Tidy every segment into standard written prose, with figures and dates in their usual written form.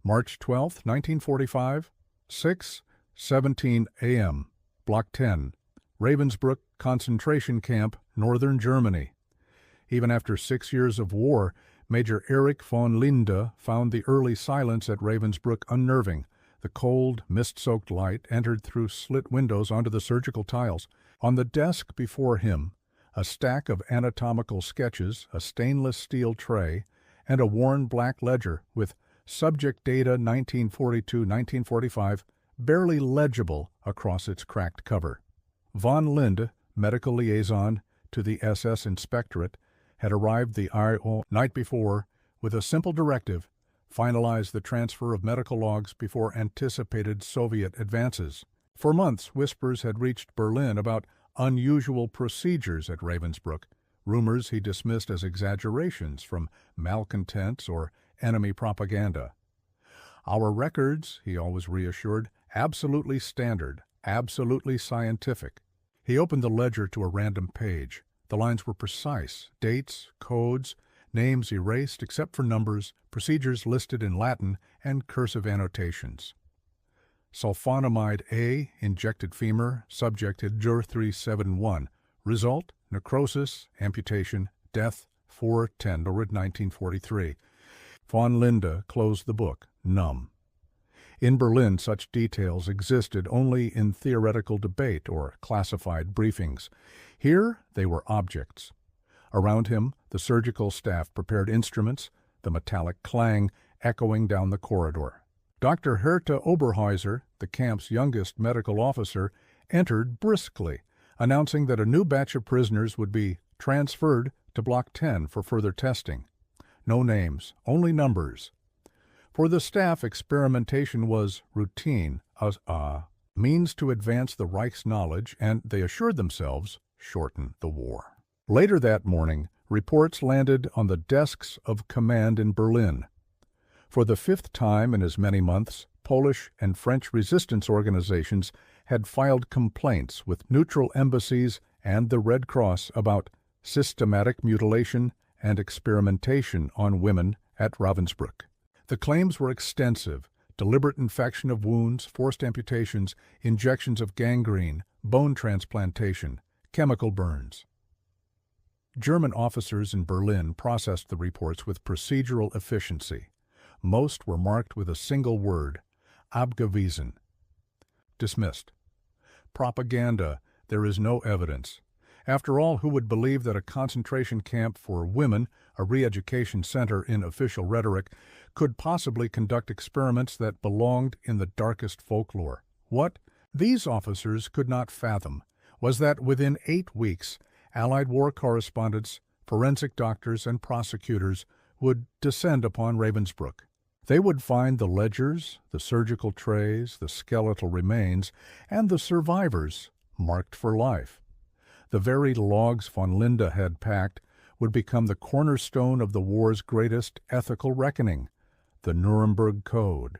March 12, 1945, 6:17 a.m., Block 10, Ravensbrück concentration camp, northern Germany. Even after 6 years of war, Major Erich von Linde found the early silence at Ravensbrück unnerving. The cold, mist-soaked light entered through slit windows onto the surgical tiles. On the desk before him, a stack of anatomical sketches, a stainless steel tray, and a worn black ledger with subject data 1942-1945 barely legible across its cracked cover. Von Linde, medical liaison to the SS Inspectorate, had arrived the night before with a simple directive: finalize the transfer of medical logs before anticipated Soviet advances. For months, whispers had reached Berlin about unusual procedures at Ravensbrück, rumors he dismissed as exaggerations from malcontents or enemy propaganda. Our records, he always reassured, absolutely standard, absolutely scientific. He opened the ledger to a random page. The lines were precise, dates, codes, names erased except for numbers, procedures listed in Latin, and cursive annotations. Sulfonamide A, injected femur, subjected Jur 371. Result, necrosis, amputation, death, 4/10 1943. Von Linde closed the book, numb. In Berlin, such details existed only in theoretical debate or classified briefings. Here, they were objects. Around him, the surgical staff prepared instruments, the metallic clang echoing down the corridor. Dr. Hertha Oberhäuser, the camp's youngest medical officer, entered briskly, announcing that a new batch of prisoners would be transferred to Block 10 for further testing. No names, only numbers. For the staff, experimentation was routine, a means to advance the Reich's knowledge and, they assured themselves, shorten the war. Later that morning, reports landed on the desks of command in Berlin. For the 5th time in as many months, Polish and French resistance organizations had filed complaints with neutral embassies and the Red Cross about systematic mutilation and experimentation on women at Ravensbrück. The claims were extensive: deliberate infection of wounds, forced amputations, injections of gangrene, bone transplantation, chemical burns. German officers in Berlin processed the reports with procedural efficiency. Most were marked with a single word: abgewiesen. Dismissed. Propaganda. There is no evidence. After all, who would believe that a concentration camp for women, a re-education center in official rhetoric, could possibly conduct experiments that belonged in the darkest folklore? What these officers could not fathom was that within 8 weeks, Allied war correspondents, forensic doctors, and prosecutors would descend upon Ravensbrück. They would find the ledgers, the surgical trays, the skeletal remains, and the survivors marked for life. The very logs von Linde had packed would become the cornerstone of the war's greatest ethical reckoning, the Nuremberg Code.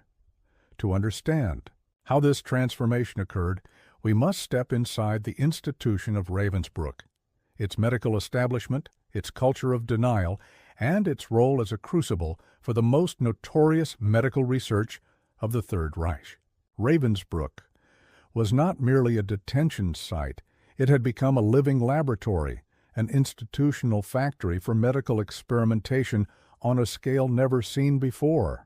To understand how this transformation occurred, we must step inside the institution of Ravensbrück, its medical establishment, its culture of denial, and its role as a crucible for the most notorious medical research of the Third Reich. Ravensbrück was not merely a detention site. It had become a living laboratory, an institutional factory for medical experimentation on a scale never seen before.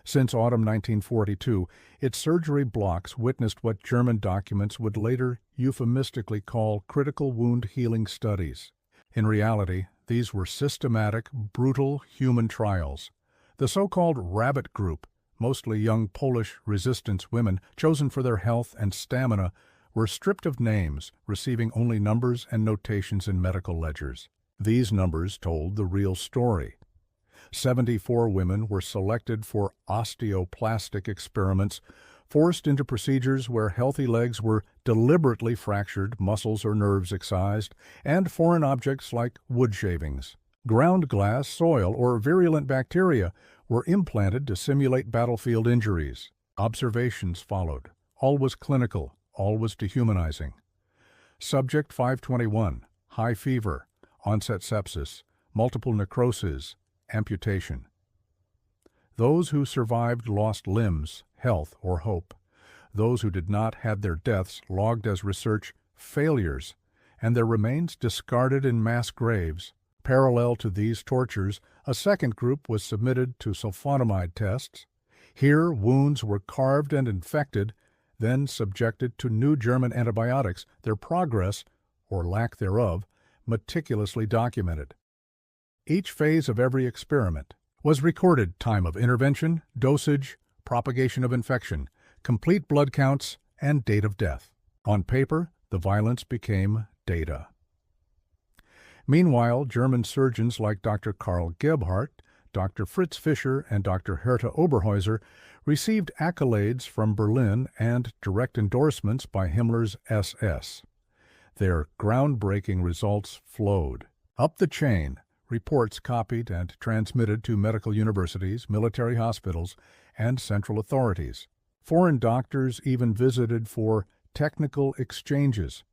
Since autumn 1942, its surgery blocks witnessed what German documents would later euphemistically call critical wound healing studies. In reality, these were systematic, brutal human trials. The so-called rabbit group, mostly young Polish resistance women chosen for their health and stamina, were stripped of names, receiving only numbers and notations in medical ledgers. These numbers told the real story. 74 women were selected for osteoplastic experiments, forced into procedures where healthy legs were deliberately fractured, muscles or nerves excised, and foreign objects like wood shavings. Ground glass, soil, or virulent bacteria were implanted to simulate battlefield injuries. Observations followed. All was clinical. All was dehumanizing. Subject 521, high fever, onset sepsis, multiple necroses, amputation. Those who survived lost limbs, health, or hope. Those who did not had their deaths logged as research failures, and their remains discarded in mass graves. Parallel to these tortures, a second group was submitted to sulfonamide tests. Here, wounds were carved and infected, then subjected to new German antibiotics, their progress, or lack thereof, meticulously documented. Each phase of every experiment was recorded: time of intervention, dosage, propagation of infection, complete blood counts, and date of death. On paper, the violence became data. Meanwhile, German surgeons like Dr. Karl Gebhardt, Dr. Fritz Fischer, and Dr. Hertha Oberhäuser received accolades from Berlin and direct endorsements by Himmler's SS. Their groundbreaking results flowed up the chain, reports copied and transmitted to medical universities, military hospitals, and central authorities. Foreign doctors even visited for technical exchanges.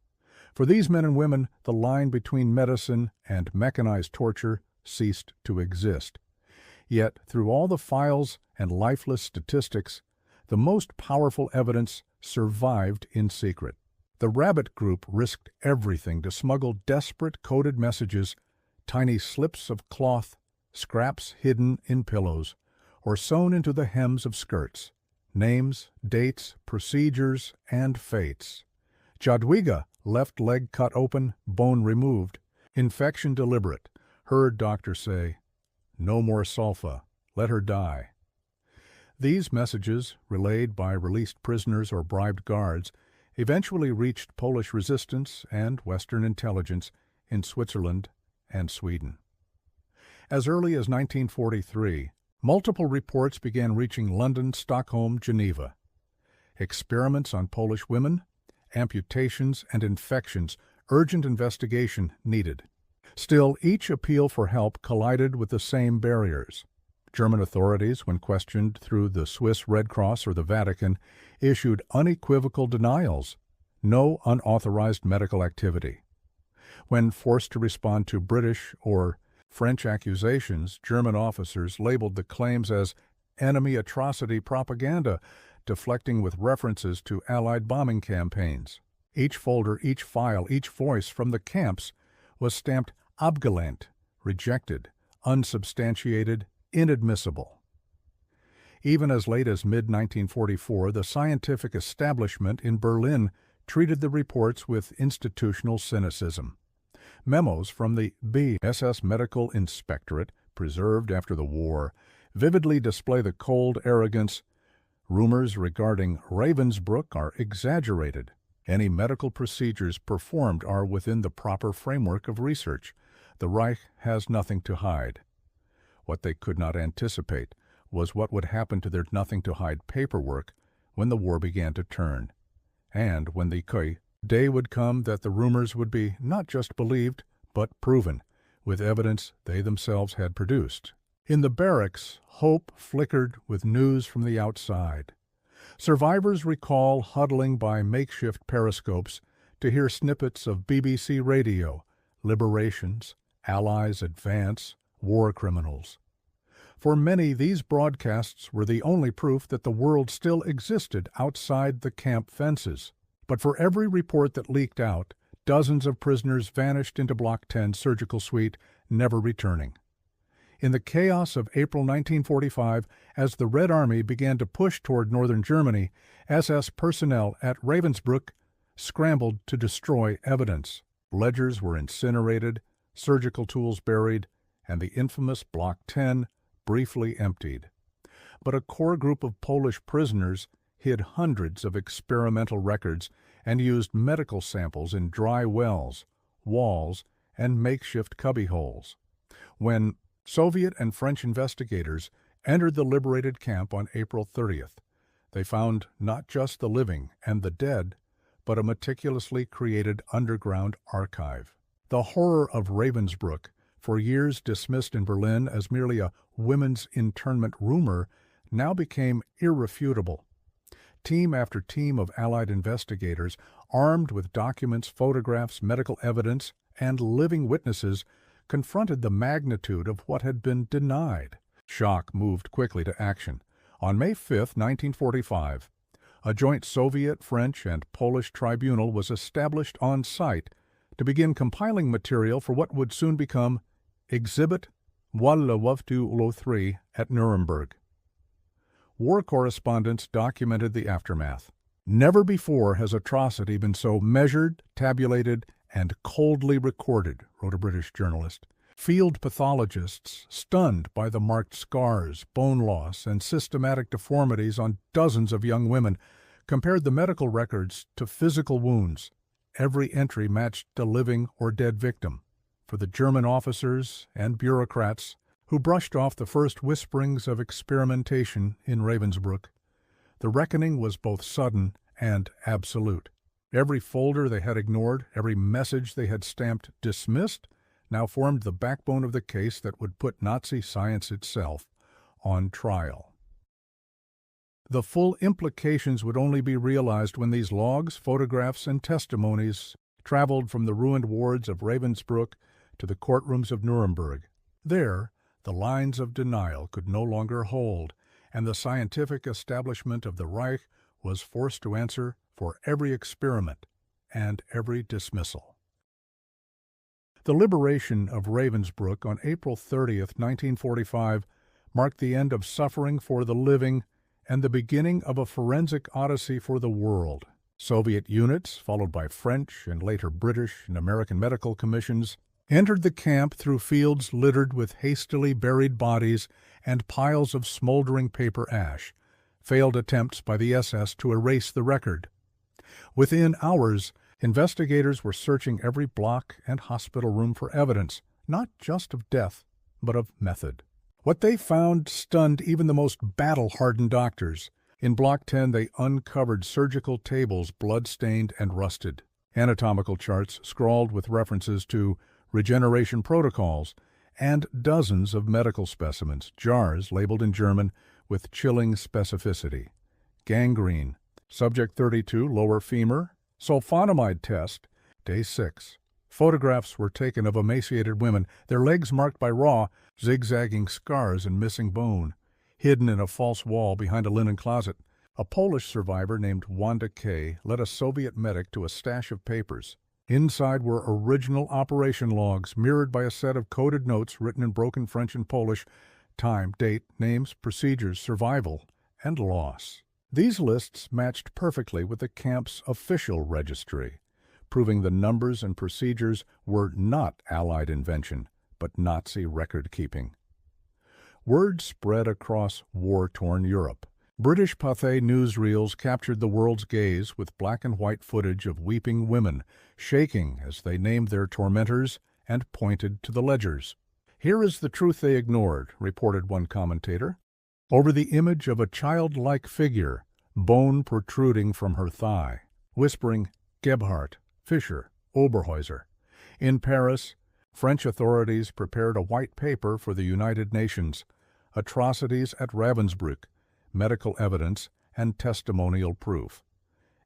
For these men and women, the line between medicine and mechanized torture ceased to exist. Yet, through all the files and lifeless statistics, the most powerful evidence survived in secret. The Rabbit Group risked everything to smuggle desperate coded messages, tiny slips of cloth, scraps hidden in pillows, or sewn into the hems of skirts. Names, dates, procedures, and fates. Jadwiga, left leg cut open, bone removed. Infection deliberate. Heard doctor say, "No more sulfa. Let her die." These messages, relayed by released prisoners or bribed guards, eventually reached Polish resistance and Western intelligence in Switzerland and Sweden. As early as 1943, multiple reports began reaching London, Stockholm, Geneva. Experiments on Polish women, amputations, and infections, urgent investigation needed. Still, each appeal for help collided with the same barriers. German authorities, when questioned through the Swiss Red Cross or the Vatican, issued unequivocal denials. No unauthorized medical activity. When forced to respond to British or French accusations, German officers labeled the claims as enemy atrocity propaganda, deflecting with references to Allied bombing campaigns. Each folder, each file, each voice from the camps was stamped abgelehnt, rejected, unsubstantiated, inadmissible. Even as late as mid-1944, the scientific establishment in Berlin treated the reports with institutional cynicism. Memos from the SS Medical Inspectorate, preserved after the war, vividly display the cold arrogance. Rumors regarding Ravensbrück are exaggerated. Any medical procedures performed are within the proper framework of research. The Reich has nothing to hide. What they could not anticipate was what would happen to their nothing-to-hide paperwork when the war began to turn, and when the day would come that the rumors would be not just believed, but proven, with evidence they themselves had produced. In the barracks, hope flickered with news from the outside. Survivors recall huddling by makeshift periscopes to hear snippets of BBC radio, liberations, Allies advance, war criminals. For many, these broadcasts were the only proof that the world still existed outside the camp fences. But for every report that leaked out, dozens of prisoners vanished into Block 10 surgical suite, never returning. In the chaos of April 1945, as the Red Army began to push toward northern Germany, SS personnel at Ravensbrück scrambled to destroy evidence. Ledgers were incinerated, surgical tools buried, and the infamous Block 10 briefly emptied. But a core group of Polish prisoners hid hundreds of experimental records and used medical samples in dry wells, walls, and makeshift cubbyholes. When Soviet and French investigators entered the liberated camp on April 30th, they found not just the living and the dead, but a meticulously created underground archive. The horror of Ravensbrück, for years dismissed in Berlin as merely a women's internment rumor, now became irrefutable. Team after team of Allied investigators, armed with documents, photographs, medical evidence, and living witnesses, confronted the magnitude of what had been denied. Shock moved quickly to action. On May 5, 1945, a joint Soviet, French, and Polish tribunal was established on site to begin compiling material for what would soon become Exhibit WWII at Nuremberg. War correspondents documented the aftermath. Never before has atrocity been so measured, tabulated, and coldly recorded, wrote a British journalist. Field pathologists, stunned by the marked scars, bone loss, and systematic deformities on dozens of young women, compared the medical records to physical wounds. Every entry matched a living or dead victim. For the German officers and bureaucrats who brushed off the first whisperings of experimentation in Ravensbrück, the reckoning was both sudden and absolute. Every folder they had ignored, every message they had stamped dismissed, now formed the backbone of the case that would put Nazi science itself on trial. The full implications would only be realized when these logs, photographs, and testimonies traveled from the ruined wards of Ravensbrück to the courtrooms of Nuremberg. There, the lines of denial could no longer hold, and the scientific establishment of the Reich was forced to answer for every experiment and every dismissal. The liberation of Ravensbrück on April 30, 1945, marked the end of suffering for the living and the beginning of a forensic odyssey for the world. Soviet units, followed by French and later British and American medical commissions, entered the camp through fields littered with hastily buried bodies and piles of smoldering paper ash, failed attempts by the SS to erase the record. Within hours, investigators were searching every block and hospital room for evidence, not just of death, but of method. What they found stunned even the most battle-hardened doctors. In Block 10, they uncovered surgical tables blood-stained and rusted, anatomical charts scrawled with references to regeneration protocols, and dozens of medical specimens, jars labeled in German with chilling specificity. Gangrene, subject 32, lower femur, sulfonamide test, day 6. Photographs were taken of emaciated women, their legs marked by raw, zigzagging scars and missing bone, hidden in a false wall behind a linen closet. A Polish survivor named Wanda K. led a Soviet medic to a stash of papers. Inside were original operation logs, mirrored by a set of coded notes written in broken French and Polish, time, date, names, procedures, survival, and loss. These lists matched perfectly with the camp's official registry, proving the numbers and procedures were not Allied invention, but Nazi record-keeping. Word spread across war-torn Europe. British Pathé newsreels captured the world's gaze with black and white footage of weeping women, shaking as they named their tormentors and pointed to the ledgers. "Here is the truth they ignored," reported one commentator, over the image of a childlike figure, bone protruding from her thigh, whispering Gebhardt, Fischer, Oberhäuser. In Paris, French authorities prepared a white paper for the United Nations, Atrocities at Ravensbrück, Medical Evidence and Testimonial Proof.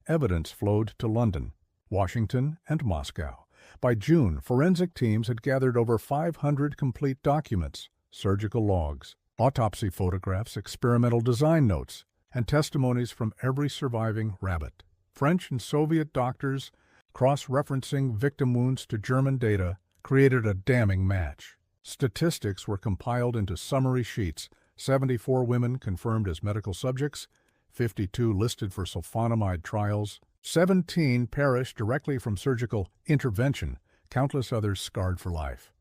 Evidence flowed to London, Washington, and Moscow. By June, forensic teams had gathered over 500 complete documents, surgical logs, autopsy photographs, experimental design notes, and testimonies from every surviving rabbit. French and Soviet doctors, cross-referencing victim wounds to German data, created a damning match. Statistics were compiled into summary sheets: 74 women confirmed as medical subjects, 52 listed for sulfonamide trials, 17 perished directly from surgical intervention, countless others scarred for life.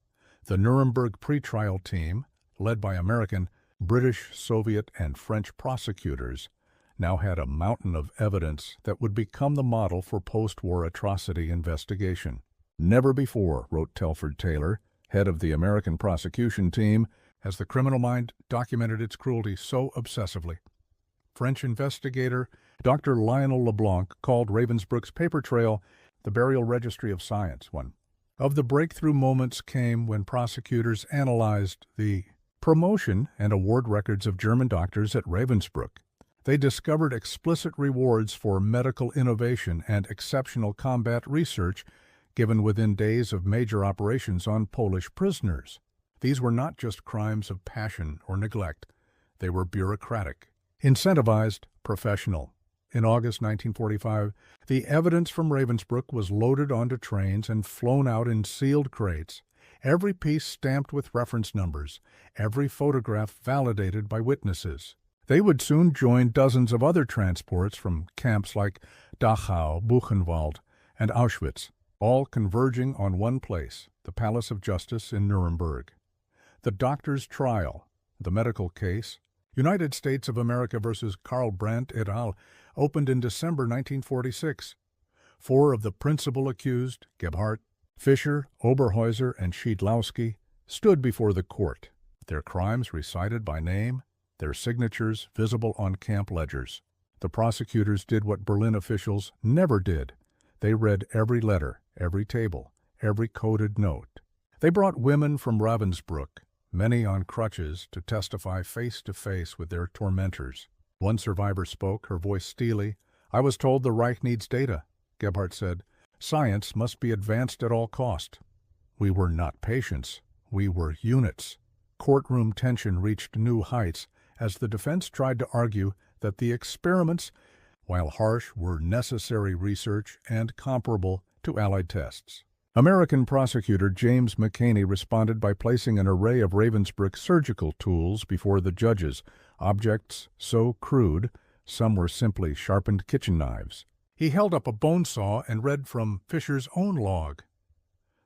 The Nuremberg pretrial team, led by American, British, Soviet, and French prosecutors, now had a mountain of evidence that would become the model for post-war atrocity investigation. Never before, wrote Telford Taylor, head of the American prosecution team, has the criminal mind documented its cruelty so obsessively. French investigator Dr. Lionel Leblanc called Ravensbrück's paper trail the burial registry of science. One of the breakthrough moments came when prosecutors analyzed the promotion and award records of German doctors at Ravensbrück. They discovered explicit rewards for medical innovation and exceptional combat research given within days of major operations on Polish prisoners. These were not just crimes of passion or neglect. They were bureaucratic, incentivized, professional. In August 1945, the evidence from Ravensbrück was loaded onto trains and flown out in sealed crates, every piece stamped with reference numbers, every photograph validated by witnesses. They would soon join dozens of other transports from camps like Dachau, Buchenwald, and Auschwitz, all converging on one place, the Palace of Justice in Nuremberg. The Doctors Trial, the medical case, United States of America versus Karl Brandt et al., opened in December 1946. 4 of the principal accused, Gebhardt, Fischer, Oberhäuser, and Schiedlowski, stood before the court, their crimes recited by name, their signatures visible on camp ledgers. The prosecutors did what Berlin officials never did. They read every letter, every table, every coded note. They brought women from Ravensbrück, many on crutches, to testify face-to-face with their tormentors. One survivor spoke, her voice steely. "I was told the Reich needs data," Gebhardt said. "Science must be advanced at all cost." We were not patients. We were units. Courtroom tension reached new heights as the defense tried to argue that the experiments, while harsh, were necessary research and comparable to Allied tests. American prosecutor James McCaney responded by placing an array of Ravensbrück surgical tools before the judges, objects so crude, some were simply sharpened kitchen knives. He held up a bone saw and read from Fischer's own log.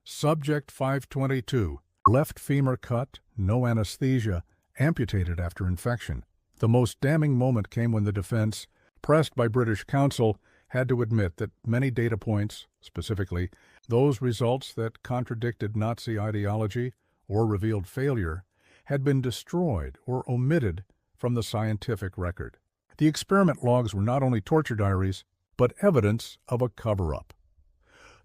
Subject 522, left femur cut, no anesthesia, amputated after infection. The most damning moment came when the defense, pressed by British counsel, had to admit that many data points, specifically those results that contradicted Nazi ideology or revealed failure, had been destroyed or omitted from the scientific record. The experiment logs were not only torture diaries, but evidence of a cover-up.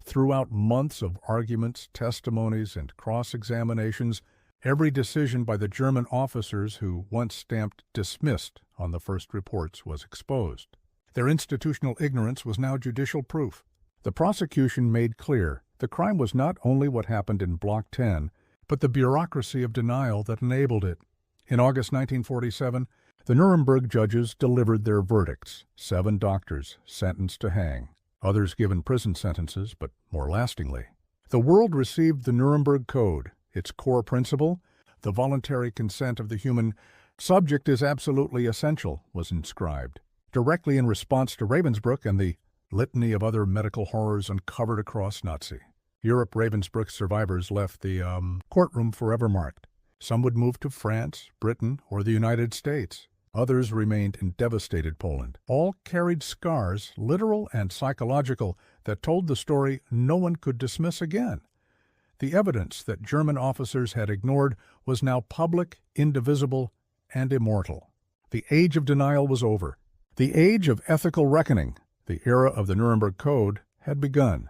Throughout months of arguments, testimonies, and cross-examinations, every decision by the German officers who once stamped dismissed on the first reports was exposed. Their institutional ignorance was now judicial proof. The prosecution made clear the crime was not only what happened in Block 10, but the bureaucracy of denial that enabled it. In August 1947, the Nuremberg judges delivered their verdicts, 7 doctors sentenced to hang, others given prison sentences, but more lastingly. The world received the Nuremberg Code, its core principle, the voluntary consent of the human subject is absolutely essential, was inscribed. Directly in response to Ravensbrück and the litany of other medical horrors uncovered across Nazi Europe, Ravensbrück survivors left the courtroom forever marked. Some would move to France, Britain, or the United States. Others remained in devastated Poland. All carried scars, literal and psychological, that told the story no one could dismiss again. The evidence that German officers had ignored was now public, indivisible, and immortal. The age of denial was over. The age of ethical reckoning, the era of the Nuremberg Code, had begun.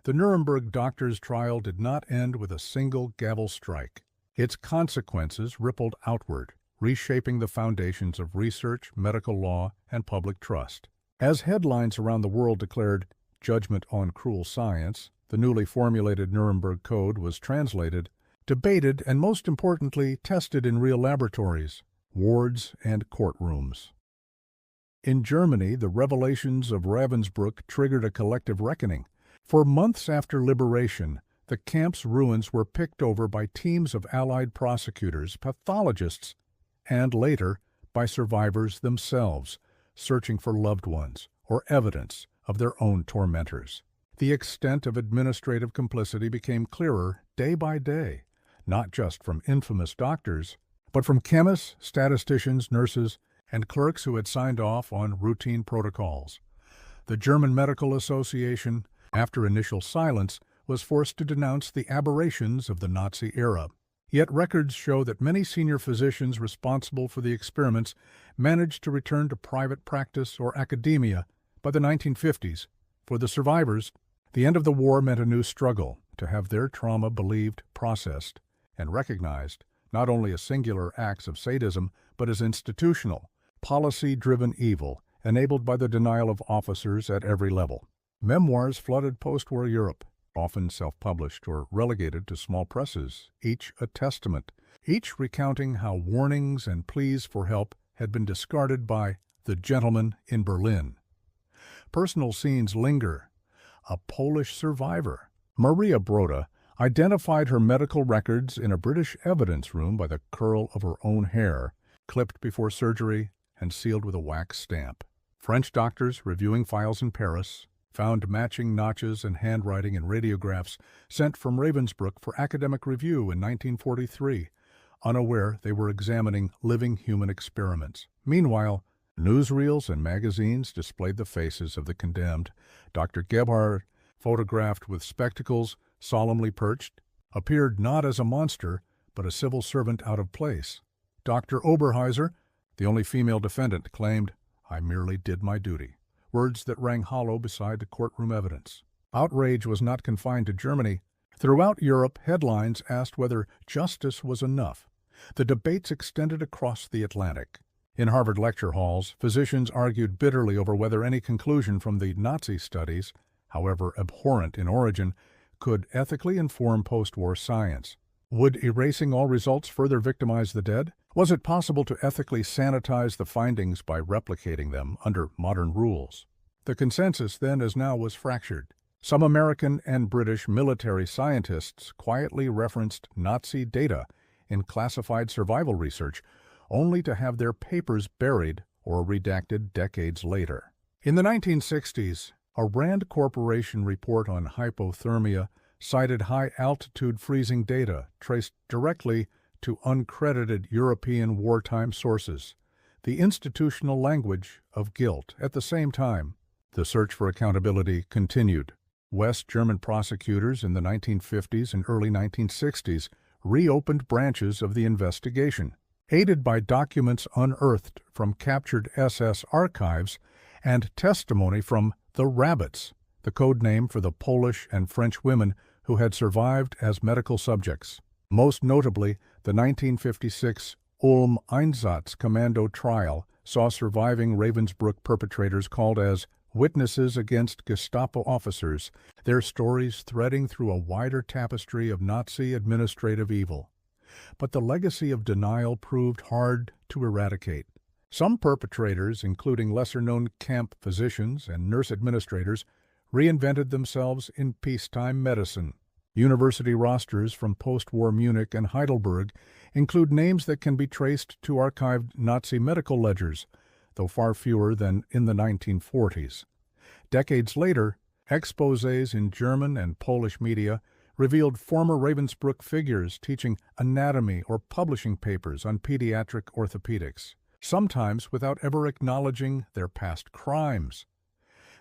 The Nuremberg Doctors Trial did not end with a single gavel strike. Its consequences rippled outward, reshaping the foundations of research, medical law, and public trust. As headlines around the world declared, "Judgment on Cruel Science," the newly formulated Nuremberg Code was translated, debated, and most importantly, tested in real laboratories, wards, and courtrooms. In Germany, the revelations of Ravensbrück triggered a collective reckoning. For months after liberation, the camp's ruins were picked over by teams of Allied prosecutors, pathologists, and later by survivors themselves, searching for loved ones or evidence of their own tormentors. The extent of administrative complicity became clearer day by day, not just from infamous doctors, but from chemists, statisticians, nurses, and clerks who had signed off on routine protocols. The German Medical Association, after initial silence, was forced to denounce the aberrations of the Nazi era. Yet records show that many senior physicians responsible for the experiments managed to return to private practice or academia by the 1950s. For the survivors, the end of the war meant a new struggle to have their trauma believed, processed, and recognized, not only as singular acts of sadism, but as institutional, policy-driven evil enabled by the denial of officers at every level. Memoirs flooded post-war Europe. often self-published or relegated to small presses, each a testament, each recounting how warnings and pleas for help had been discarded by the gentleman in Berlin. Personal scenes linger. A Polish survivor, Maria Broda, identified her medical records in a British evidence room by the curl of her own hair, clipped before surgery and sealed with a wax stamp. French doctors reviewing files in Paris found matching notches and handwriting in radiographs sent from Ravensbrück for academic review in 1943, unaware they were examining living human experiments. Meanwhile, newsreels and magazines displayed the faces of the condemned. Dr. Gebhardt, photographed with spectacles, solemnly perched, appeared not as a monster, but a civil servant out of place. Dr. Oberheiser, the only female defendant, claimed, "I merely did my duty," words that rang hollow beside the courtroom evidence. Outrage was not confined to Germany. Throughout Europe, headlines asked whether justice was enough. The debates extended across the Atlantic. In Harvard lecture halls, physicians argued bitterly over whether any conclusion from the Nazi studies, however abhorrent in origin, could ethically inform post-war science. Would erasing all results further victimize the dead? Was it possible to ethically sanitize the findings by replicating them under modern rules? The consensus then as now was fractured. Some American and British military scientists quietly referenced Nazi data in classified survival research, only to have their papers buried or redacted decades later. In the 1960s, a Rand Corporation report on hypothermia cited high-altitude freezing data traced directly to uncredited European wartime sources, the institutional language of guilt. At the same time, the search for accountability continued. West German prosecutors in the 1950s and early 1960s reopened branches of the investigation, aided by documents unearthed from captured SS archives and testimony from the Rabbits, the code name for the Polish and French women who had survived as medical subjects. Most notably, the 1956 Ulm Einsatz Commando trial saw surviving Ravensbrück perpetrators called as witnesses against Gestapo officers, their stories threading through a wider tapestry of Nazi administrative evil. But the legacy of denial proved hard to eradicate. Some perpetrators, including lesser-known camp physicians and nurse administrators, reinvented themselves in peacetime medicine. University rosters from post-war Munich and Heidelberg include names that can be traced to archived Nazi medical ledgers, though far fewer than in the 1940s. Decades later, exposés in German and Polish media revealed former Ravensbrück figures teaching anatomy or publishing papers on pediatric orthopedics, sometimes without ever acknowledging their past crimes.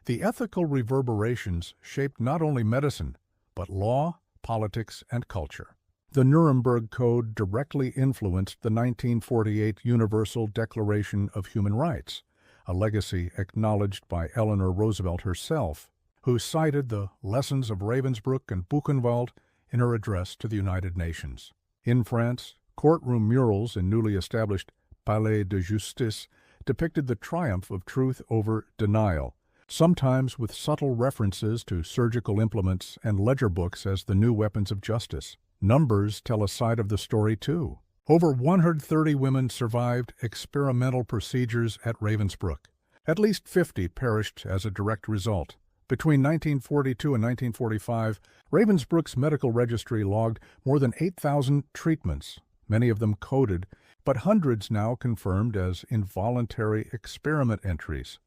The ethical reverberations shaped not only medicine, but law, politics, and culture. The Nuremberg Code directly influenced the 1948 Universal Declaration of Human Rights, a legacy acknowledged by Eleanor Roosevelt herself, who cited the lessons of Ravensbrück and Buchenwald in her address to the United Nations. In France, courtroom murals in newly established Palais de Justice depicted the triumph of truth over denial, sometimes with subtle references to surgical implements and ledger books as the new weapons of justice. Numbers tell a side of the story, too. Over 130 women survived experimental procedures at Ravensbrück. At least 50 perished as a direct result. Between 1942 and 1945, Ravensbrück's medical registry logged more than 8,000 treatments, many of them coded, but hundreds now confirmed as involuntary experiment entries.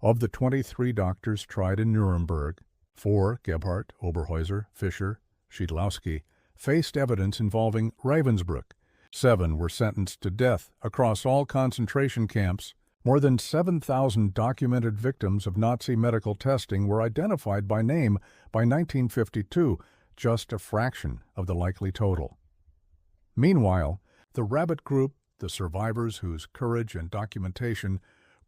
Of the 23 doctors tried in Nuremberg, 4, Gebhardt, Oberhäuser, Fischer, Schiedlowski, faced evidence involving Ravensbrück. 7 were sentenced to death across all concentration camps. More than 7,000 documented victims of Nazi medical testing were identified by name by 1952, just a fraction of the likely total. Meanwhile, the Rabbit Group, the survivors whose courage and documentation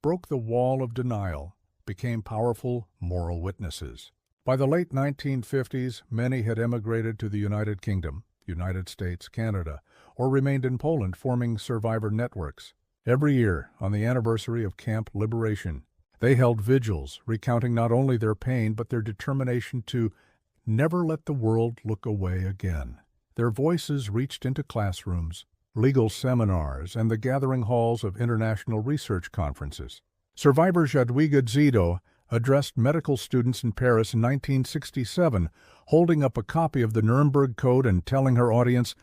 broke the wall of denial, became powerful moral witnesses. By the late 1950s, many had emigrated to the United Kingdom, United States, Canada, or remained in Poland, forming survivor networks. Every year, on the anniversary of Camp Liberation, they held vigils recounting not only their pain but their determination to never let the world look away again. Their voices reached into classrooms, legal seminars, and the gathering halls of international research conferences. Survivor Jadwiga Zido addressed medical students in Paris in 1967, holding up a copy of the Nuremberg Code and telling her audience,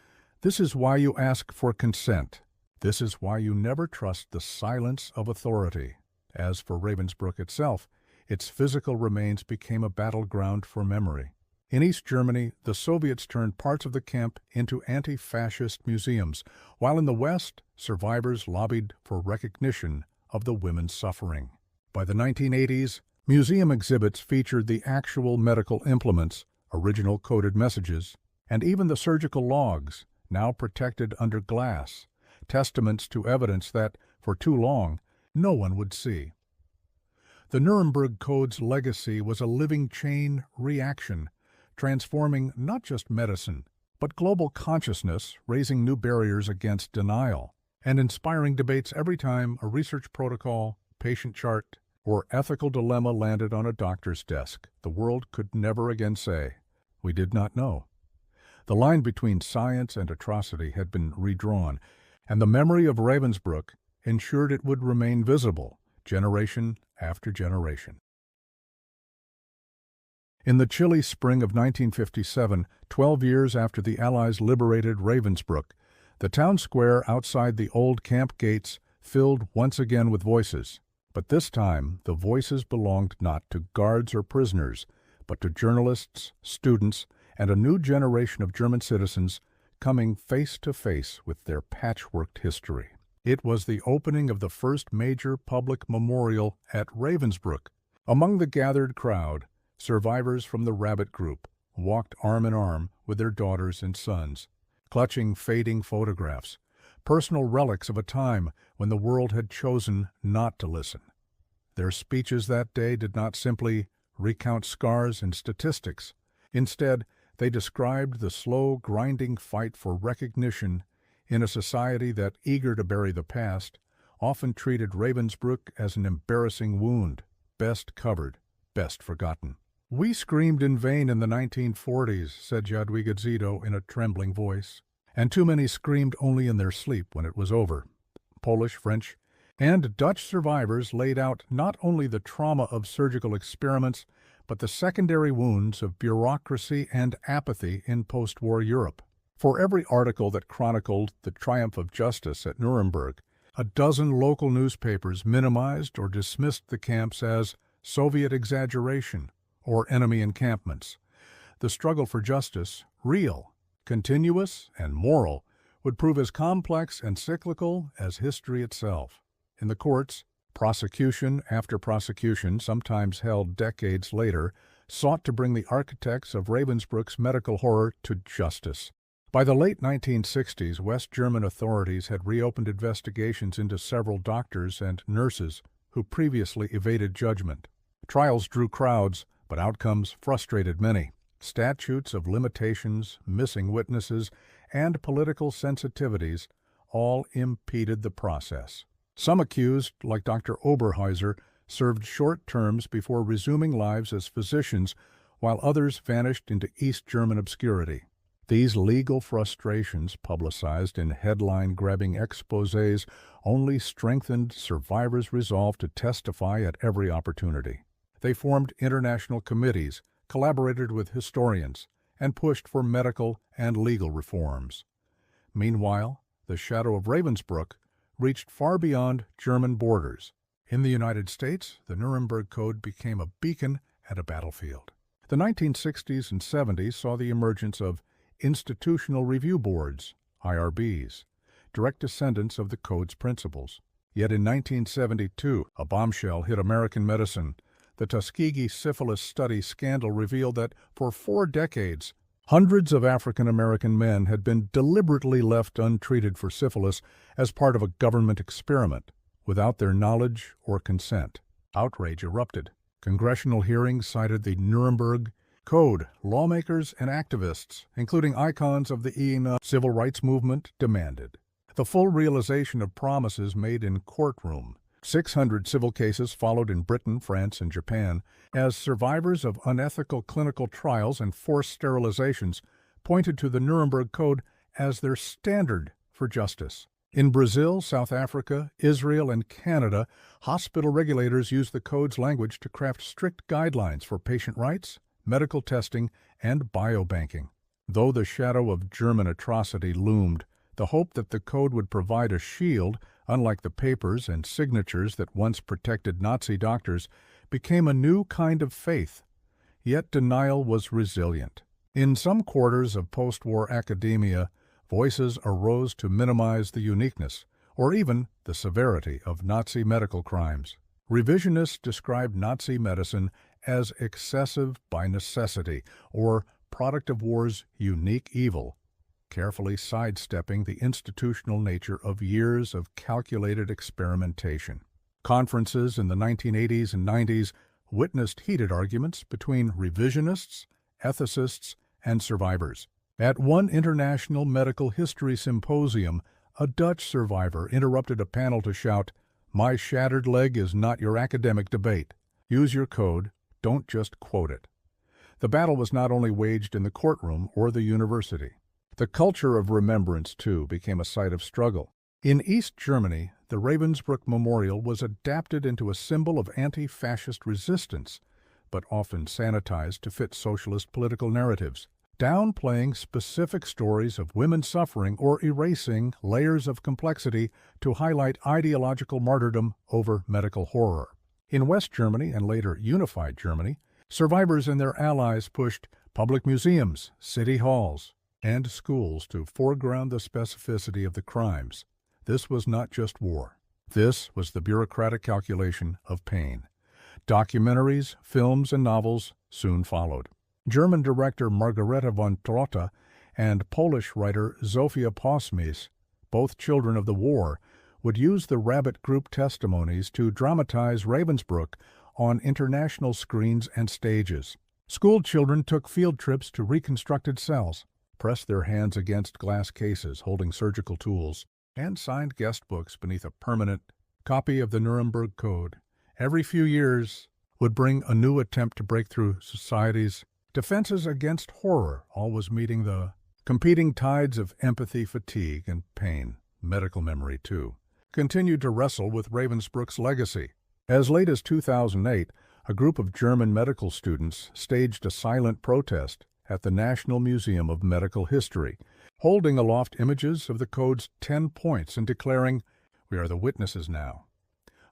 "This is why you ask for consent. This is why you never trust the silence of authority." As for Ravensbrück itself, its physical remains became a battleground for memory. In East Germany, the Soviets turned parts of the camp into anti-fascist museums, while in the West, survivors lobbied for recognition of the women's suffering. By the 1980s, museum exhibits featured the actual medical implements, original coded messages, and even the surgical logs, now protected under glass, testaments to evidence that, for too long, no one would see. The Nuremberg Code's legacy was a living chain reaction, transforming not just medicine, but global consciousness, raising new barriers against denial, and inspiring debates every time a research protocol, patient chart, or ethical dilemma landed on a doctor's desk. The world could never again say, "We did not know." The line between science and atrocity had been redrawn, and the memory of Ravensbrück ensured it would remain visible, generation after generation. In the chilly spring of 1957, 12 years after the Allies liberated Ravensbrück, the town square outside the old camp gates filled once again with voices. But this time, the voices belonged not to guards or prisoners, but to journalists, students, and a new generation of German citizens coming face to face with their patchworked history. It was the opening of the first major public memorial at Ravensbrück. Among the gathered crowd, survivors from the Rabbit Group walked arm in arm with their daughters and sons, clutching fading photographs, personal relics of a time when the world had chosen not to listen. Their speeches that day did not simply recount scars and statistics. Instead, they described the slow, grinding fight for recognition in a society that, eager to bury the past, often treated Ravensbrück as an embarrassing wound, best covered, best forgotten. "We screamed in vain in the 1940s, said Jadwiga Zido in a trembling voice, and too many screamed only in their sleep when it was over. Polish, French, and Dutch survivors laid out not only the trauma of surgical experiments, but the secondary wounds of bureaucracy and apathy in post-war Europe. For every article that chronicled the triumph of justice at Nuremberg, a dozen local newspapers minimized or dismissed the camps as Soviet exaggeration or enemy encampments. The struggle for justice, real, continuous, and moral, would prove as complex and cyclical as history itself. In the courts, prosecution after prosecution, sometimes held decades later, sought to bring the architects of Ravensbrück's medical horror to justice. By the late 1960s, West German authorities had reopened investigations into several doctors and nurses who previously evaded judgment. Trials drew crowds, but outcomes frustrated many. Statutes of limitations, missing witnesses, and political sensitivities all impeded the process. Some accused, like Dr. Oberhäuser, served short terms before resuming lives as physicians, while others vanished into East German obscurity. These legal frustrations, publicized in headline-grabbing exposés, only strengthened survivors' resolve to testify at every opportunity. They formed international committees, collaborated with historians, and pushed for medical and legal reforms. Meanwhile, the shadow of Ravensbrück reached far beyond German borders. In the United States, the Nuremberg Code became a beacon at a battlefield. The 1960s and 70s saw the emergence of institutional review boards, IRBs, direct descendants of the Code's principles. Yet in 1972, a bombshell hit American medicine. The Tuskegee syphilis study scandal revealed that for 4 decades, hundreds of African-American men had been deliberately left untreated for syphilis as part of a government experiment, without their knowledge or consent. Outrage erupted. Congressional hearings cited the Nuremberg Code. Lawmakers and activists, including icons of the INA civil rights movement, demanded the full realization of promises made in courtroom, 600 civil cases followed in Britain, France, and Japan as survivors of unethical clinical trials and forced sterilizations pointed to the Nuremberg Code as their standard for justice. In Brazil, South Africa, Israel, and Canada, hospital regulators used the code's language to craft strict guidelines for patient rights, medical testing, and biobanking. Though the shadow of German atrocity loomed, the hope that the code would provide a shield, unlike the papers and signatures that once protected Nazi doctors, became a new kind of faith. Yet denial was resilient. In some quarters of post-war academia, voices arose to minimize the uniqueness, or even the severity, of Nazi medical crimes. Revisionists described Nazi medicine as excessive by necessity, or product of war's unique evil, carefully sidestepping the institutional nature of years of calculated experimentation. Conferences in the 1980s and 90s witnessed heated arguments between revisionists, ethicists, and survivors. At one international medical history symposium, a Dutch survivor interrupted a panel to shout, "My shattered leg is not your academic debate. Use your code, don't just quote it." The battle was not only waged in the courtroom or the university. The culture of remembrance, too, became a site of struggle. In East Germany, the Ravensbrück Memorial was adapted into a symbol of anti-fascist resistance, but often sanitized to fit socialist political narratives, downplaying specific stories of women suffering or erasing layers of complexity to highlight ideological martyrdom over medical horror. In West Germany and later unified Germany, survivors and their allies pushed public museums, city halls, and schools to foreground the specificity of the crimes. This was not just war. This was the bureaucratic calculation of pain. Documentaries, films, and novels soon followed. German director Margareta von Trotta and Polish writer Zofia Posmis, both children of the war, would use the Rabbit Group testimonies to dramatize Ravensbrück on international screens and stages. School children took field trips to reconstructed cells, pressed their hands against glass cases holding surgical tools, and signed guest books beneath a permanent copy of the Nuremberg Code. Every few years would bring a new attempt to break through society's defenses against horror, always meeting the competing tides of empathy, fatigue, and pain. Medical memory, too, continued to wrestle with Ravensbrück's legacy. As late as 2008, a group of German medical students staged a silent protest at the National Museum of Medical History, holding aloft images of the Code's 10 points and declaring, "We are the witnesses now."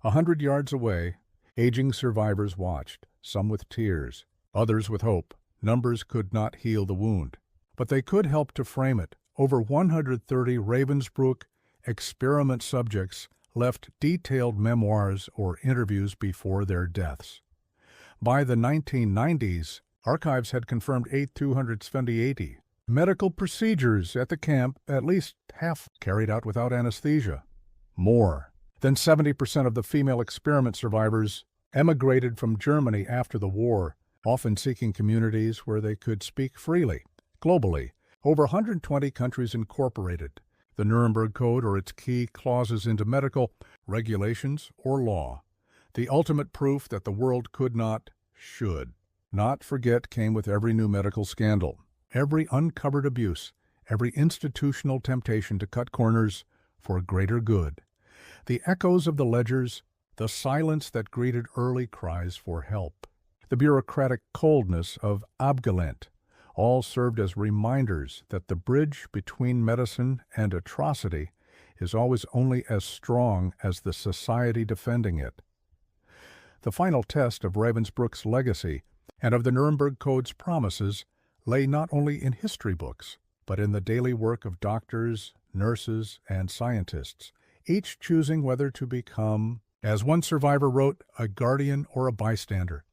100 yards away, aging survivors watched, some with tears, others with hope. Numbers could not heal the wound, but they could help to frame it. Over 130 Ravensbrück experiment subjects left detailed memoirs or interviews before their deaths. By the 1990s, archives had confirmed 280 medical procedures at the camp, at least half carried out without anesthesia. More than 70% of the female experiment survivors emigrated from Germany after the war, often seeking communities where they could speak freely. Globally, over 120 countries incorporated the Nuremberg Code or its key clauses into medical regulations or law. The ultimate proof that the world could not, should not forget came with every new medical scandal, every uncovered abuse, every institutional temptation to cut corners for greater good. The echoes of the ledgers, the silence that greeted early cries for help, the bureaucratic coldness of Abgelehnt, all served as reminders that the bridge between medicine and atrocity is always only as strong as the society defending it. The final test of Ravensbrück's legacy and of the Nuremberg Code's promises lay not only in history books, but in the daily work of doctors, nurses, and scientists, each choosing whether to become, as one survivor wrote, a guardian or a bystander.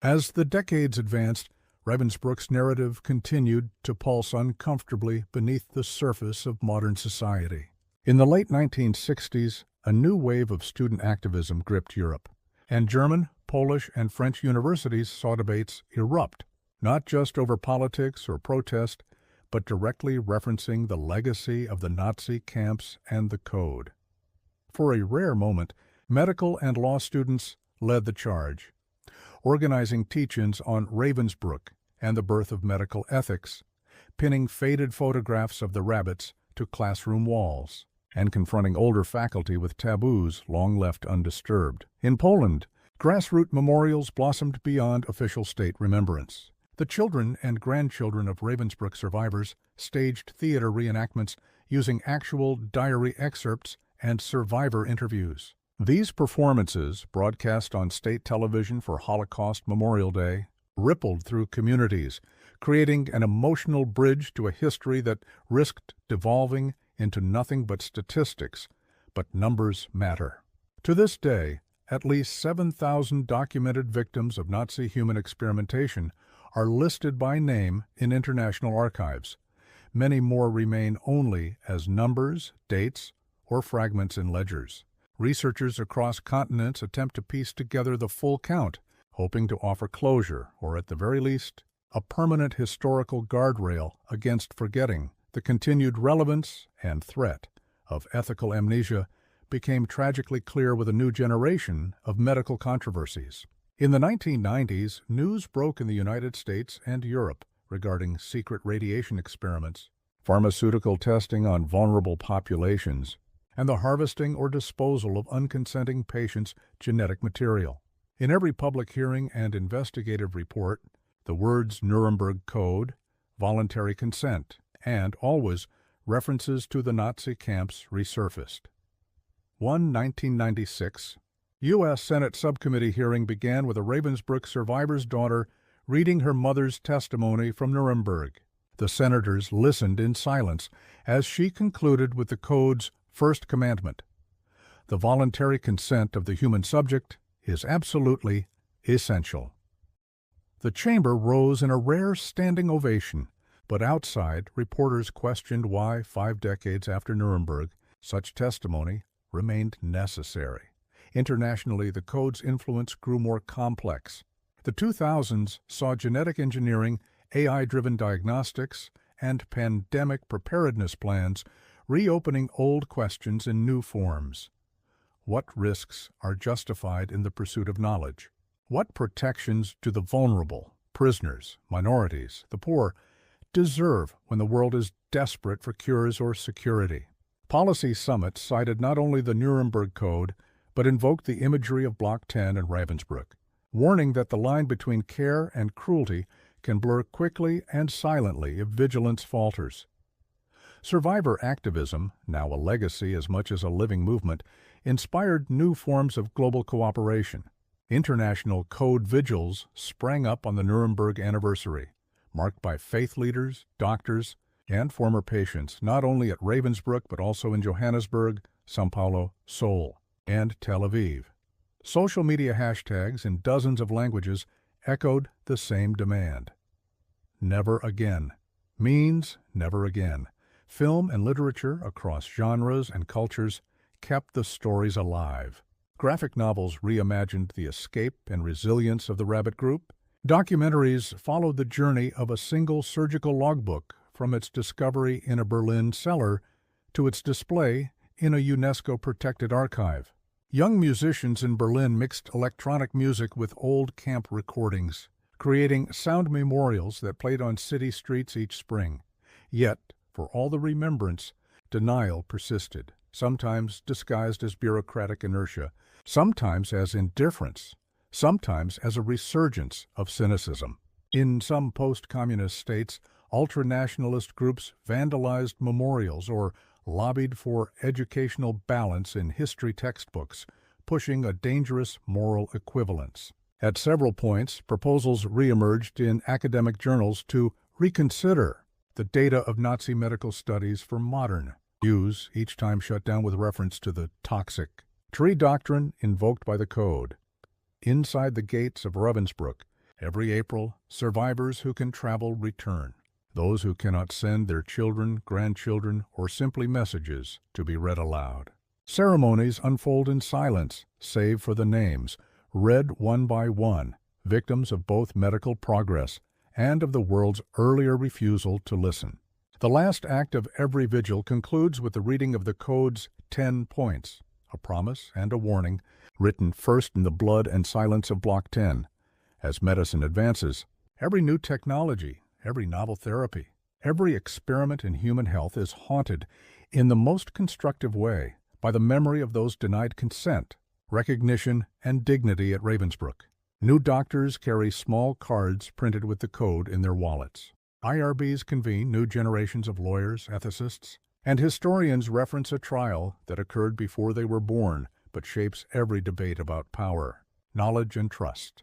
As the decades advanced, Ravensbrück's narrative continued to pulse uncomfortably beneath the surface of modern society. In the late 1960s, a new wave of student activism gripped Europe, and German, Polish, and French universities saw debates erupt, not just over politics or protest, but directly referencing the legacy of the Nazi camps and the Code. For a rare moment, medical and law students led the charge, organizing teach-ins on Ravensbrück and the birth of medical ethics, pinning faded photographs of the rabbits to classroom walls, and confronting older faculty with taboos long left undisturbed. In Poland, grassroots memorials blossomed beyond official state remembrance. The children and grandchildren of Ravensbrück survivors staged theater reenactments using actual diary excerpts and survivor interviews. These performances, broadcast on state television for Holocaust Memorial Day, rippled through communities, creating an emotional bridge to a history that risked devolving into nothing but statistics, but numbers matter. To this day, at least 7,000 documented victims of Nazi human experimentation are listed by name in international archives. Many more remain only as numbers, dates, or fragments in ledgers. Researchers across continents attempt to piece together the full count, hoping to offer closure, or at the very least, a permanent historical guardrail against forgetting. The continued relevance and threat of ethical amnesia became tragically clear with a new generation of medical controversies. In the 1990s, news broke in the United States and Europe regarding secret radiation experiments, pharmaceutical testing on vulnerable populations, and the harvesting or disposal of unconsenting patients' genetic material. In every public hearing and investigative report, the words Nuremberg Code, voluntary consent, and always references to the Nazi camps resurfaced. One 1996 U.S. Senate subcommittee hearing began with a Ravensbrück survivor's daughter reading her mother's testimony from Nuremberg. The senators listened in silence as she concluded with the Code's first commandment. The voluntary consent of the human subject is absolutely essential. The chamber rose in a rare standing ovation, but outside, reporters questioned why, 5 decades after Nuremberg, such testimony remained necessary. Internationally, the Code's influence grew more complex. The 2000s saw genetic engineering, AI-driven diagnostics, and pandemic preparedness plans reopening old questions in new forms. What risks are justified in the pursuit of knowledge? What protections do the vulnerable, prisoners, minorities, the poor, deserve when the world is desperate for cures or security? Policy summits cited not only the Nuremberg Code, but invoked the imagery of Block 10 and Ravensbrück, warning that the line between care and cruelty can blur quickly and silently if vigilance falters. Survivor activism, now a legacy as much as a living movement, inspired new forms of global cooperation. International code vigils sprang up on the Nuremberg anniversary, marked by faith leaders, doctors, and former patients, not only at Ravensbrück but also in Johannesburg, São Paulo, Seoul, and Tel Aviv. Social media hashtags in dozens of languages echoed the same demand. Never again means never again. Film and literature across genres and cultures kept the stories alive. Graphic novels reimagined the escape and resilience of the rabbit group. Documentaries followed the journey of a single surgical logbook from its discovery in a Berlin cellar to its display in a UNESCO-protected archive. Young musicians in Berlin mixed electronic music with old camp recordings, creating sound memorials that played on city streets each spring. Yet, for all the remembrance, denial persisted, sometimes disguised as bureaucratic inertia, sometimes as indifference, sometimes as a resurgence of cynicism. In some post-communist states, ultranationalist groups vandalized memorials or lobbied for educational balance in history textbooks, pushing a dangerous moral equivalence. At several points, proposals reemerged in academic journals to reconsider the data of Nazi medical studies for modern use, each time shut down with reference to the toxic tree doctrine invoked by the Code. Inside the gates of Ravensbrück, every April, survivors who can travel return. Those who cannot send their children, grandchildren, or simply messages to be read aloud. Ceremonies unfold in silence, save for the names, read one by one, victims of both medical progress and of the world's earlier refusal to listen. The last act of every vigil concludes with the reading of the Code's 10 points, a promise and a warning, written first in the blood and silence of Block 10. As medicine advances, every new technology, every novel therapy, every experiment in human health is haunted in the most constructive way by the memory of those denied consent, recognition, and dignity at Ravensbrück. New doctors carry small cards printed with the code in their wallets. IRBs convene new generations of lawyers, ethicists, and historians reference a trial that occurred before they were born but shapes every debate about power, knowledge, and trust.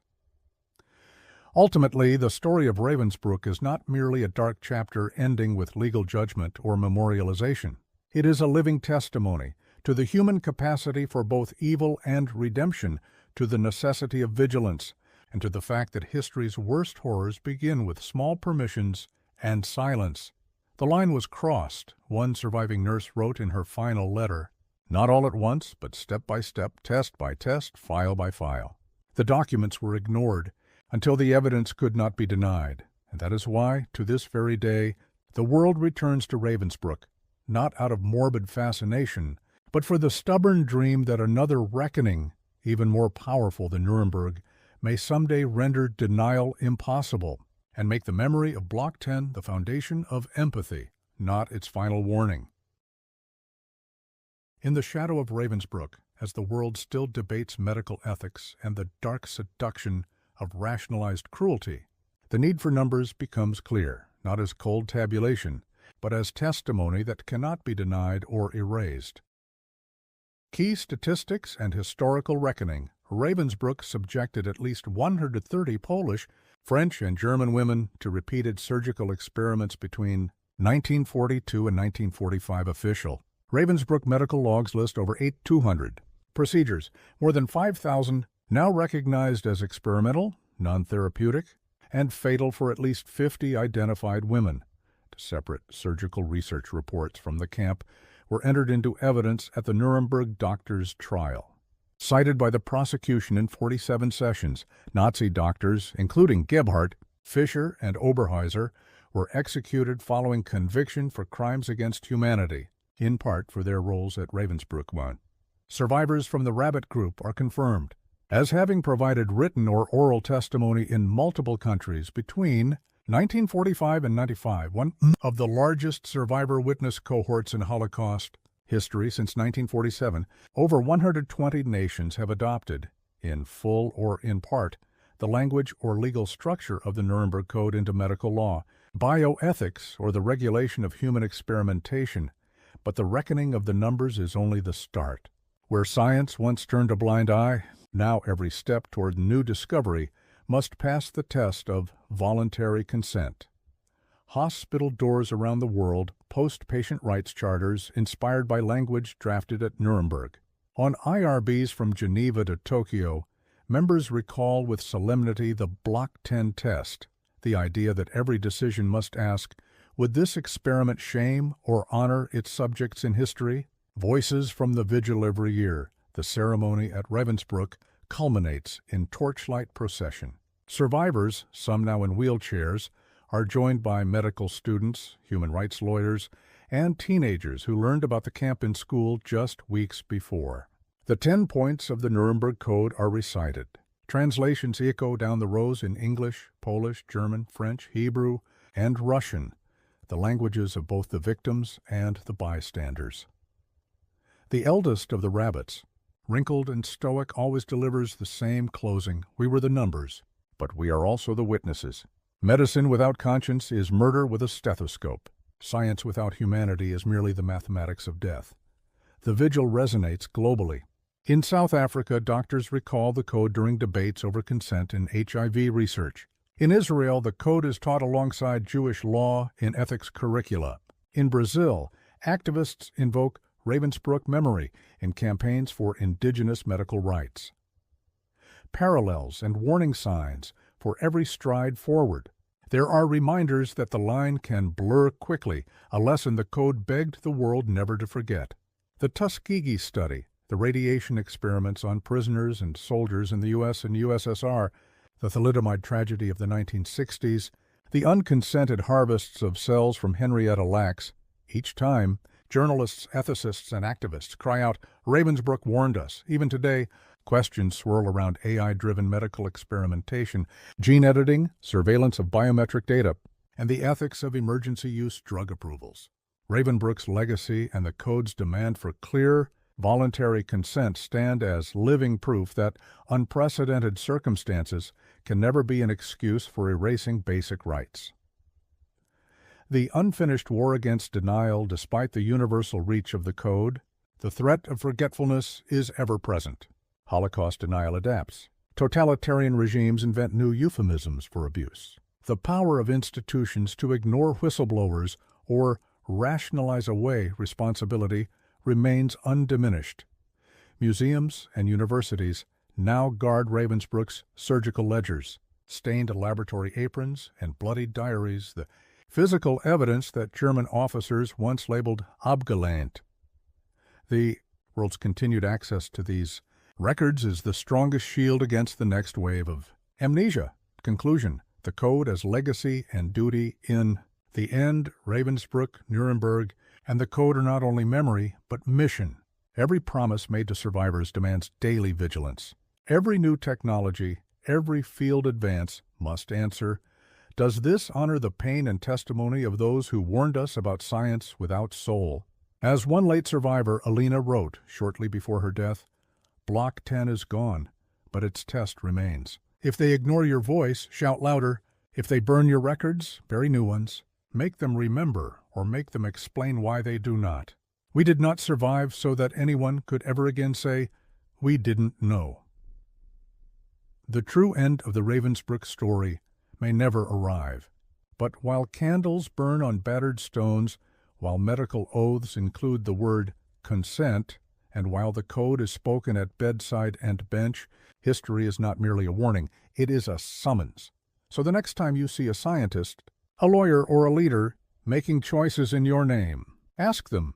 Ultimately, the story of Ravensbrück is not merely a dark chapter ending with legal judgment or memorialization. It is a living testimony to the human capacity for both evil and redemption, to the necessity of vigilance, and to the fact that history's worst horrors begin with small permissions and silence. The line was crossed, one surviving nurse wrote in her final letter, not all at once, but step by step, test by test, file by file. The documents were ignored until the evidence could not be denied, and that is why, to this very day, the world returns to Ravensbrück, not out of morbid fascination, but for the stubborn dream that another reckoning, even more powerful than Nuremberg, may someday render denial impossible and make the memory of Block 10 the foundation of empathy, not its final warning. In the shadow of Ravensbrück, as the world still debates medical ethics and the dark seduction of rationalized cruelty, the need for numbers becomes clear, not as cold tabulation, but as testimony that cannot be denied or erased. Key statistics and historical reckoning, Ravensbrück subjected at least 130 Polish, French, and German women to repeated surgical experiments between 1942 and 1945 official. Ravensbrück medical logs list over 8,200 procedures, more than 5,000 now recognized as experimental, non-therapeutic, and fatal for at least 50 identified women. Separate surgical research reports from the camp were entered into evidence at the Nuremberg Doctors Trial. Cited by the prosecution in 47 sessions, Nazi doctors, including Gebhardt, Fischer, and Oberhäuser, were executed following conviction for crimes against humanity, in part for their roles at Ravensbrück. Survivors from the Rabbit Group are confirmed as having provided written or oral testimony in multiple countries between 1945 and 95, one of the largest survivor witness cohorts in Holocaust history since 1947. Over 120 nations have adopted, in full or in part, the language or legal structure of the Nuremberg Code into medical law, bioethics, or the regulation of human experimentation. But the reckoning of the numbers is only the start. Where science once turned a blind eye, now every step toward new discovery must pass the test of voluntary consent. Hospital doors around the world post patient rights charters inspired by language drafted at Nuremberg. On IRBs from Geneva to Tokyo, members recall with solemnity the Block 10 test, the idea that every decision must ask, would this experiment shame or honor its subjects in history? Voices from the vigil every year. The ceremony at Ravensbrück culminates in torchlight procession. Survivors, some now in wheelchairs, are joined by medical students, human rights lawyers, and teenagers who learned about the camp in school just weeks before. The 10 points of the Nuremberg Code are recited. Translations echo down the rows in English, Polish, German, French, Hebrew, and Russian, the languages of both the victims and the bystanders. The eldest of the rabbits, wrinkled and stoic, always delivers the same closing. We were the numbers, but we are also the witnesses. Medicine without conscience is murder with a stethoscope. Science without humanity is merely the mathematics of death. The vigil resonates globally. In South Africa, doctors recall the code during debates over consent in HIV research. In Israel, the code is taught alongside Jewish law in ethics curricula. In Brazil, activists invoke Ravensbrück memory in campaigns for indigenous medical rights. Parallels and warning signs for every stride forward. There are reminders that the line can blur quickly, a lesson the code begged the world never to forget. The Tuskegee study, the radiation experiments on prisoners and soldiers in the U.S. and USSR, the thalidomide tragedy of the 1960s, the unconsented harvests of cells from Henrietta Lacks, each time Journalists, ethicists, and activists cry out, "Ravensbrück warned us." Even today, questions swirl around AI-driven medical experimentation, gene editing, surveillance of biometric data, and the ethics of emergency use drug approvals. Ravensbrück's legacy and the Code's demand for clear, voluntary consent stand as living proof that unprecedented circumstances can never be an excuse for erasing basic rights. The unfinished war against denial, despite the universal reach of the Code, the threat of forgetfulness is ever present. Holocaust denial adapts. Totalitarian regimes invent new euphemisms for abuse. The power of institutions to ignore whistleblowers or rationalize away responsibility remains undiminished. Museums and universities now guard Ravensbrück's surgical ledgers, stained laboratory aprons, and bloodied diaries, the physical evidence that German officers once labeled abgelehnt. The world's continued access to these records is the strongest shield against the next wave of amnesia. Conclusion: the Code as legacy and duty. In the end, Ravensbrück, Nuremberg, and the Code are not only memory, but mission. Every promise made to survivors demands daily vigilance. Every new technology, every field advance must answer, does this honor the pain and testimony of those who warned us about science without soul? As one late survivor, Alina, wrote shortly before her death, "Block 10 is gone, but its test remains. If they ignore your voice, shout louder. If they burn your records, bury new ones. Make them remember or make them explain why they do not. We did not survive so that anyone could ever again say, 'We didn't know.'" The true end of the Ravensbrück story may never arrive, but while candles burn on battered stones, while medical oaths include the word consent, and while the Code is spoken at bedside and bench, history is not merely a warning, it is a summons. So the next time you see a scientist, a lawyer, or a leader making choices in your name, ask them,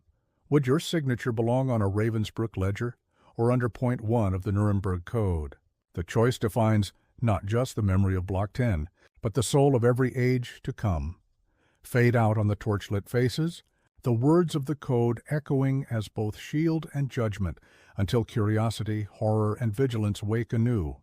would your signature belong on a Ravensbrück ledger or under point 1 of the Nuremberg Code? The choice defines not just the memory of Block 10, but the soul of every age to come. Fade out on the torchlit faces, the words of the Code echoing as both shield and judgment, until curiosity, horror, and vigilance wake anew.